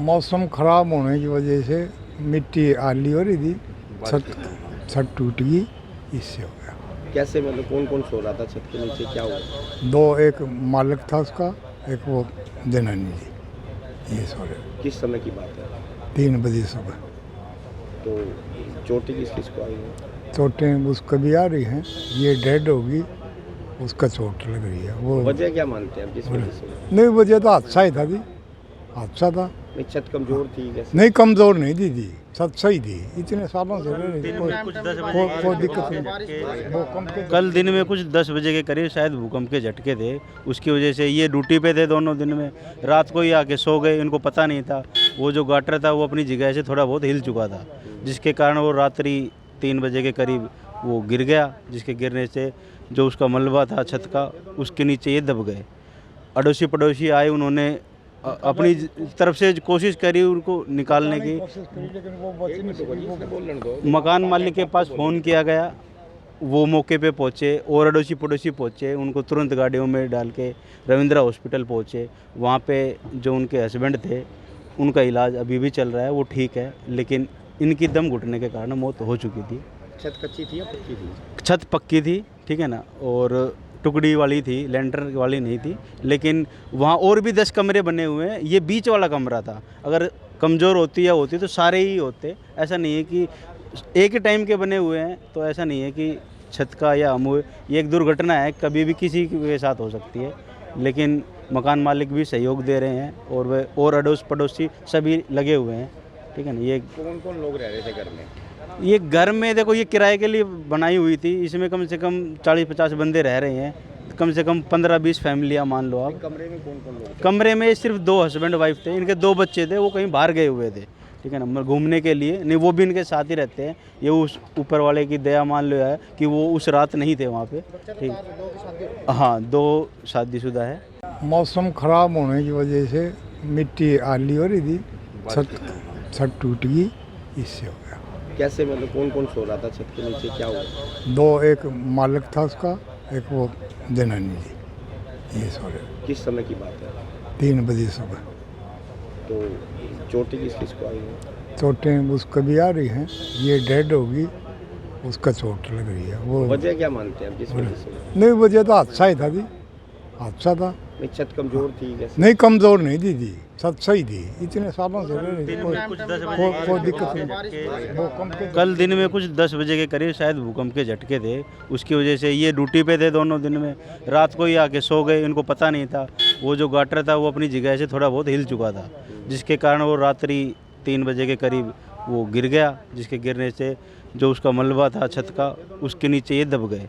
मौसम ख़राब होने की वजह से मिट्टी आली हो रही थी, छत छत टूट गई, इससे हो गया। कैसे मतलब कौन कौन सो रहा था छत के नीचे, क्या हुआ? दो, एक मालिक था उसका, एक वो जनानी थी, ये सो रहे। किस समय की बात है? 3 बजे सुबह। तो चोटें किस किस को आई है? चोटें उसको भी आ रही हैं, ये डेड होगी, उसका चोट लग रही है। वो वजह क्या मानते हैं आप, किस वजह से? नहीं, वजह तो हादसा ही था जी, हादसा था। नहीं, छत कमजोर थी कैसे? नहीं, कमज़ोर नहीं थी जी, छत सही थी, इतने सालों से रह रही थी, कोई दिक्कत नहीं। भूकंप के कल दिन में कुछ 10 बजे के करीब शायद भूकंप के झटके थे, उसकी वजह से ये ड्यूटी पे थे दोनों दिन में, रात को ही आके सो गए, इनको पता नहीं था। वो जो गाटर था वो अपनी जगह से थोड़ा बहुत हिल चुका था, जिसके कारण वो रात्रि 3 बजे के करीब वो गिर गया, जिसके गिरने से जो उसका मलबा था छत का, उसके नीचे ये दब गए। अड़ोसी पड़ोसी आए, उन्होंने अपनी तरफ से कोशिश करी उनको निकालने की। मकान मालिक के पास फ़ोन किया गया, वो मौके पे पहुँचे और अड़ोसी पड़ोसी पहुँचे, उनको तुरंत गाड़ियों में डाल के रविंद्रा हॉस्पिटल पहुँचे। वहाँ पे जो उनके हस्बैंड थे, उनका इलाज अभी भी चल रहा है, वो ठीक है, लेकिन इनकी दम घुटने के कारण मौत हो चुकी थी। छत कच्ची थी या पक्की थी? छत पक्की थी, ठीक है ना, और टुकड़ी वाली थी, लेंटर वाली नहीं थी। लेकिन वहाँ और भी 10 कमरे बने हुए हैं, ये बीच वाला कमरा था। अगर कमज़ोर होती या होती तो सारे ही होते। ऐसा नहीं है कि एक ही टाइम के बने हुए हैं, तो ऐसा नहीं है कि छत का या अमूल, ये एक दुर्घटना है, कभी भी किसी के साथ हो सकती है। लेकिन मकान मालिक भी सहयोग दे रहे हैं और वे और अड़ोस पड़ोसी सभी लगे हुए हैं, ठीक है ना। ये कौन कौन लोग रह रहे थे घर में? ये घर में देखो, ये किराए के लिए बनाई हुई थी, इसमें कम से कम 40-50 बंदे रह रहे हैं, कम से कम 15-20 फैमिलियाँ मान लो आप। कमरे में कौन कौन लोग थे? कमरे में सिर्फ 2 हस्बैंड वाइफ थे, इनके 2 बच्चे थे, वो कहीं बाहर गए हुए थे, ठीक है ना, घूमने के लिए। नहीं, वो भी इनके साथ ही रहते हैं। ये उस ऊपर वाले की दया मान लो है कि वो उस रात नहीं थे वहाँ पे, ठीक। हाँ, 2 शादीशुदा है। मौसम ख़राब होने की वजह से मिट्टी आली हो रही थी, छत टूट गई, इससे हो गया। कैसे मतलब कौन कौन सो रहा था छत के नीचे, क्या हुआ? दो, एक मालिक था उसका, एक वो जनानी थी, ये सो रहे। किस समय की बात है? 3 बजे सुबह। तो चोटें किस किस को आई है? चोटें उसको भी आ रही हैं, ये डेड होगी, उसका चोट लग रही है। वो वजह क्या मानते हैं आप, किस वजह से? नहीं, वजह तो हादसा ही था जी, हादसा था। नहीं, छत कमजोर थी कैसे? नहीं, कमज़ोर नहीं थी जी, छत सही थी, इतने सालों से रह रही थी, कोई दिक्कत नहीं। भूकंप के कल दिन में कुछ 10 बजे के करीब शायद भूकंप के झटके थे, उसकी वजह से ये ड्यूटी पे थे दोनों दिन में, रात को ही आके सो गए, इनको पता नहीं था। वो जो गाटर था वो अपनी जगह से थोड़ा बहुत हिल चुका था, जिसके कारण वो रात्रि 3 बजे के करीब वो गिर गया, जिसके गिरने से जो उसका मलबा था छत का, उसके नीचे ये दब गए।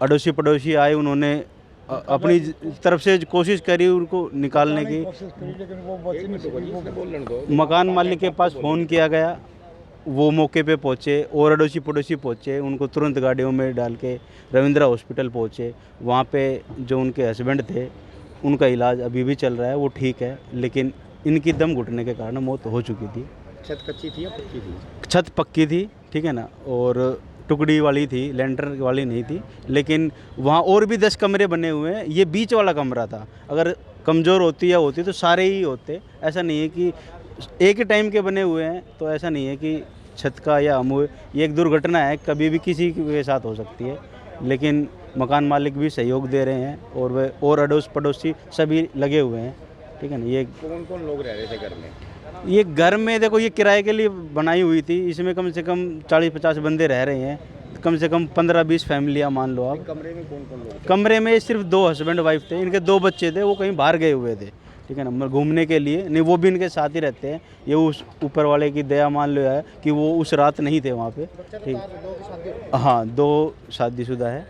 अड़ोसी पड़ोसी आए, उन्होंने अपनी तरफ से कोशिश करी उनको निकालने की। मकान मालिक के पास फ़ोन किया गया, वो मौके पे पहुँचे और अड़ोसी पड़ोसी पहुँचे, उनको तुरंत गाड़ियों में डाल के रविंद्रा हॉस्पिटल पहुँचे। वहाँ पे जो उनके हस्बैंड थे, उनका इलाज अभी भी चल रहा है, वो ठीक है, लेकिन इनकी दम घुटने के कारण मौत हो चुकी थी। छत कच्ची थी या पक्की थी? छत पक्की थी, ठीक है ना, और टुकड़ी वाली थी, लेंटर वाली नहीं थी। लेकिन वहाँ और भी 10 कमरे बने हुए हैं, ये बीच वाला कमरा था। अगर कमज़ोर होती या होती तो सारे ही होते। ऐसा नहीं है कि एक ही टाइम के बने हुए हैं, तो ऐसा नहीं है कि छत का या अमूल, ये एक दुर्घटना है, कभी भी किसी के साथ हो सकती है। लेकिन मकान मालिक भी सहयोग दे रहे हैं और वे और अड़ोस पड़ोसी सभी लगे हुए हैं, ठीक है ना। ये कौन कौन लोग रह रहे थे घर में? ये घर में देखो, ये किराए के लिए बनाई हुई थी, इसमें कम से कम 40-50 बंदे रह रहे हैं, कम से कम 15-20 फैमिलियाँ मान लो आप। कमरे में कौन कौन लोग थे? कमरे में सिर्फ 2 हस्बैंड वाइफ थे, इनके 2 बच्चे थे, वो कहीं बाहर गए हुए थे, ठीक है ना, घूमने के लिए। नहीं, वो भी इनके साथ ही रहते हैं। ये उस ऊपर वाले की दया मान लो है कि वो उस रात नहीं थे वहाँ पे, ठीक। हाँ, 2 शादीशुदा है।